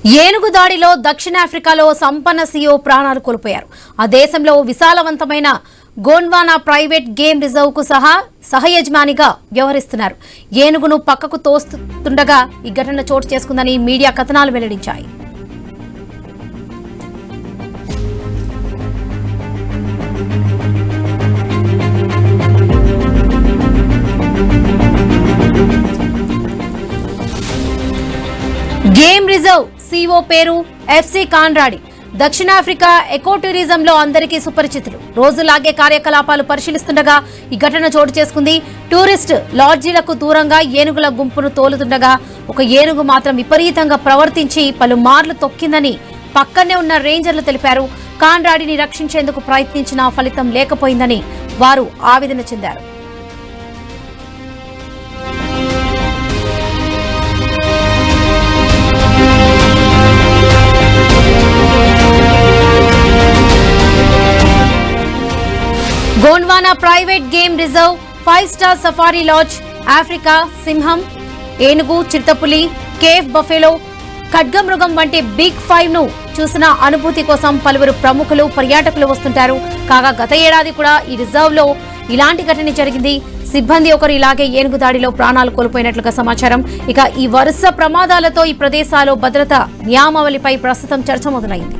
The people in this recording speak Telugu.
ఏనుగు దాడిలో దక్షిణాఫ్రికాలో సంపన్న సీఈఓ ప్రాణాలు కోల్పోయారు. ఆ దేశంలో విశాలవంతమైన గోండ్వానా ప్రైవేట్ గేమ్ రిజర్వ్ కు సహయజమానిగా వ్యవహరిస్తున్నారు. ఏనుగును పక్కకు తోస్తుండగా ఈ ఘటన చోటు చేసుకుందని మీడియా కథనాలు వెల్లడించాయి. గేమ్ రిజర్వ్ సీఓ పేరు ఎఫ్సి కాన్రాడి. దక్షిణాఫ్రికా ఎకో టూరిజం లో అందరికీ సుపరిచితులు. రోజులాగే కార్యకలాపాలు పరిశీలిస్తుండగా ఈ ఘటన చోటు చేసుకుంది. టూరిస్ట్ లాడ్జీలకు దూరంగా ఏనుగుల గుంపును తోలుతుండగా ఒక ఏనుగు మాత్రం విపరీతంగా ప్రవర్తించి పలుమార్లు తొక్కిందని పక్కనే ఉన్న రేంజర్లు తెలిపారు. కాన్రాడిని రక్షించేందుకు ప్రయత్నించినా ఫలితం లేకపోయిందని వారు ఆవేదన చెందారు. Gondwana private game reserve, 5 star safari lodge, Africa సింహం, ఏనుగు, చిరుతపులి, కేఫ్ బఫెలో, ఖడ్గమృగం వంటి బిగ్ 5 ను చూసిన అనుభూతి కోసం పలువురు ప్రముఖులు పర్యాటకులు వస్తుంటారు. కాగా గత ఏడాది కూడా ఈ రిజర్వ్ లో ఇలాంటి ఘటన జరిగింది. సిబ్బంది ఒకరు ఇలాగే ఏనుగు దాడిలో ప్రాణాలు కోల్పోయినట్లుగా సమాచారం. ఇక ఈ వరుస ప్రమాదాలతో ఈ ప్రదేశాల్లో భద్రతా నియమావళిపై ప్రస్తుతం చర్చ మొదలైంది.